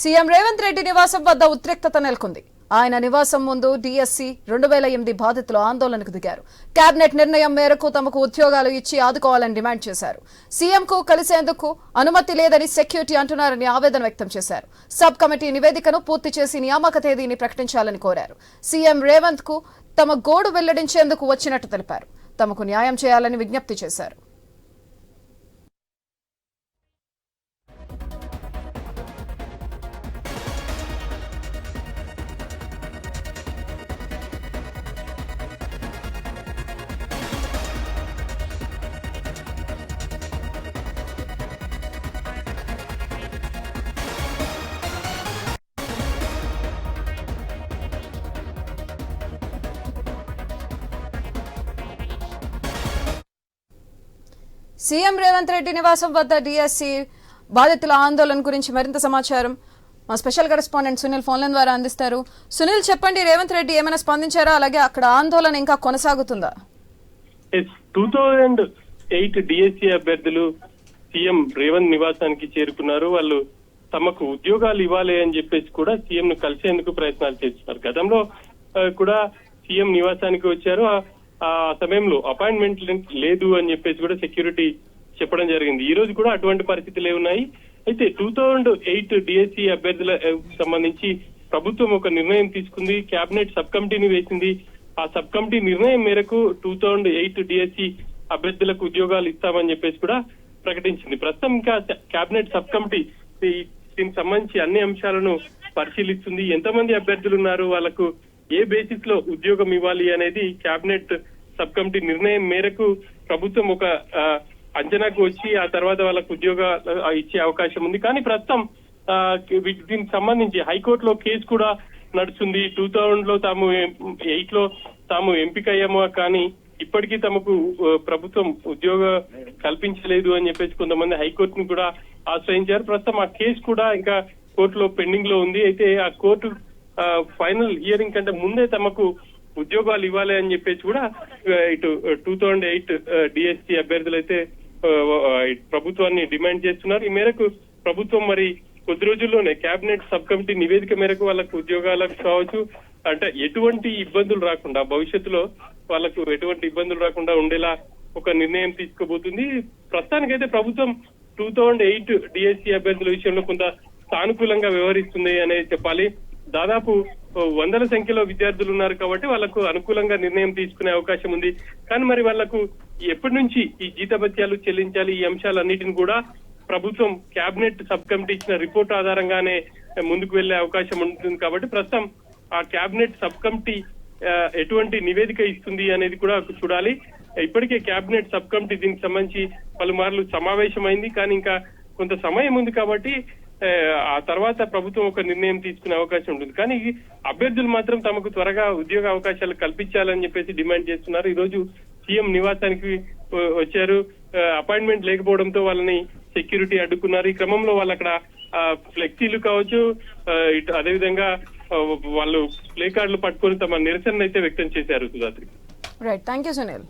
CM Revanth Reddy నివాసం వద్ద ఉద్రిక్తత నెలకొంది. ఆయన నివాసం ముందు డీఎస్సీ 2008 బాధితులు ఆందోళనకు దిగారు. కేబినెట్ నిర్ణయం మేరకు తమకు ఉద్యోగాలు ఇచ్చి ఆదుకోవాలని డిమాండ్ చేశారు. సీఎంకు కలిసేందుకు అనుమతి లేదని సెక్యూరిటీ అంటున్నారని ఆవేదన వ్యక్తం చేశారు. సబ్ కమిటీ నివేదికను పూర్తి చేసి నియామక తేదీని ప్రకటించాలని కోరారు. సీఎం రేవంత్ కు తమ గోడు వెల్లడించేందుకు వచ్చినట్టు తెలిపారు. తమకు న్యాయం చేయాలని విజ్ఞప్తి చేశారు. సీఎం రేవంత్ రెడ్డి నివాసం వద్ద డీఎస్సీ బాధితుల ఆందోళన గురించి మరింత సమాచారం మా స్పెషల్ కరెస్పాండెంట్ సునీల్ ఫోన్లైన్ ద్వారా అందిస్తారు. సునీల్, చెప్పండి, రేవంత్ రెడ్డి ఏమైనా స్పందించారా? అలాగే అక్కడ ఆందోళన ఇంకా కొనసాగుతుందా? 2008 డిఎస్సీ అభ్యర్థులు సీఎం రేవంత్ నివాసానికి చేరుకున్నారు. వాళ్ళు తమకు ఉద్యోగాలు ఇవ్వాలి అని చెప్పేసి కూడా సీఎం ను కలిసేందుకు ప్రయత్నాలు చేస్తున్నారు. గతంలో కూడా సీఎం నివాసానికి వచ్చారు. ఆ సమయంలో అపాయింట్మెంట్ లేదు అని చెప్పేసి కూడా సెక్యూరిటీ చెప్పడం జరిగింది. ఈ రోజు కూడా అటువంటి పరిస్థితులే ఉన్నాయి. అయితే 2008 డిఎస్సీ అభ్యర్థుల సంబంధించి ప్రభుత్వం ఒక నిర్ణయం తీసుకుంది. కేబినెట్ సబ్ కమిటీని వేసింది. ఆ సబ్ కమిటీ నిర్ణయం మేరకు 2008 డిఎస్సీ అభ్యర్థులకు ఉద్యోగాలు ఇస్తామని చెప్పేసి కూడా ప్రకటించింది. ప్రస్తుతం ఇంకా కేబినెట్ సబ్ కమిటీ దీనికి సంబంధించి అన్ని అంశాలను పరిశీలిస్తుంది. ఎంతమంది అభ్యర్థులు ఉన్నారు, వాళ్ళకు ఏ బేసిస్ లో ఉద్యోగం ఇవ్వాలి అనేది కేబినెట్ సబ్ కమిటీ నిర్ణయం మేరకు ప్రభుత్వం ఒక అంచనాకు వచ్చి ఆ తర్వాత వాళ్ళకు ఉద్యోగాలు ఇచ్చే అవకాశం ఉంది. కానీ ప్రస్తుతం దీనికి సంబంధించి హైకోర్టులో కేసు కూడా నడుస్తుంది. 2000లో తాము 8లో తాము ఎంపిక అయ్యామో కానీ ఇప్పటికీ తమకు ప్రభుత్వం ఉద్యోగ కల్పించలేదు అని చెప్పేసి కొంతమంది హైకోర్టును కూడా ఆశ్రయించారు. ప్రస్తుతం ఆ కేసు కూడా ఇంకా కోర్టులో పెండింగ్ లో ఉంది. అయితే ఆ కోర్టు ఫైనల్ హియరింగ్ కంటే ముందే తమకు ఉద్యోగాలు ఇవ్వాలి అని చెప్పేసి కూడా ఇటు 2008 డిఎస్సీ అభ్యర్థులు అయితే ప్రభుత్వాన్ని డిమాండ్ చేస్తున్నారు. ఈ మేరకు ప్రభుత్వం మరి కొద్ది రోజుల్లోనే కేబినెట్ సబ్ కమిటీ నివేదిక మేరకు వాళ్ళకు ఉద్యోగాలకు కావచ్చు, అంటే ఎటువంటి ఇబ్బందులు రాకుండా భవిష్యత్తులో వాళ్ళకు ఎటువంటి ఇబ్బందులు రాకుండా ఉండేలా ఒక నిర్ణయం తీసుకోబోతుంది. ప్రస్తుతానికైతే ప్రభుత్వం 2008 డిఎస్సీ అభ్యర్థుల విషయంలో కొంత సానుకూలంగా వ్యవహరిస్తుంది అనేది చెప్పాలి. దాదాపు వందల సంఖ్యలో విద్యార్థులు ఉన్నారు కాబట్టి వాళ్లకు అనుకూలంగా నిర్ణయం తీసుకునే అవకాశం ఉంది. కానీ మరి వాళ్లకు ఎప్పటి నుంచి ఈ జీతభత్యాలు చెల్లించాలి, ఈ అంశాలన్నిటిని కూడా ప్రభుత్వం కేబినెట్ సబ్ కమిటీ ఇచ్చిన రిపోర్ట్ ఆధారంగానే ముందుకు వెళ్లే అవకాశం ఉంటుంది. కాబట్టి ప్రస్తుతం ఆ కేబినెట్ సబ్ కమిటీ ఎటువంటి నివేదిక ఇస్తుంది అనేది కూడా చూడాలి. ఇప్పటికే కేబినెట్ సబ్ కమిటీ దీనికి సంబంధించి పలుమార్లు సమావేశమైంది. కానీ ఇంకా కొంత సమయం ఉంది కాబట్టి ఆ తర్వాత ప్రభుత్వం ఒక నిర్ణయం తీసుకునే అవకాశం ఉంటుంది. కానీ అభ్యర్థులు మాత్రం తమకు త్వరగా ఉద్యోగ అవకాశాలు కల్పించాలని చెప్పేసి డిమాండ్ చేస్తున్నారు. ఈ రోజు సీఎం నివాసానికి వచ్చారు. అపాయింట్మెంట్ లేకపోవడంతో వాళ్ళని సెక్యూరిటీ అడ్డుకున్నారు. ఈ క్రమంలో వాళ్ళు అక్కడ ఫ్లెక్సీలు కావచ్చు, అదేవిధంగా వాళ్ళు ప్లే కార్డులు పట్టుకొని తమ నిరసన అయితే వ్యక్తం చేశారు. Sudhatri. Right, thank you Sunil.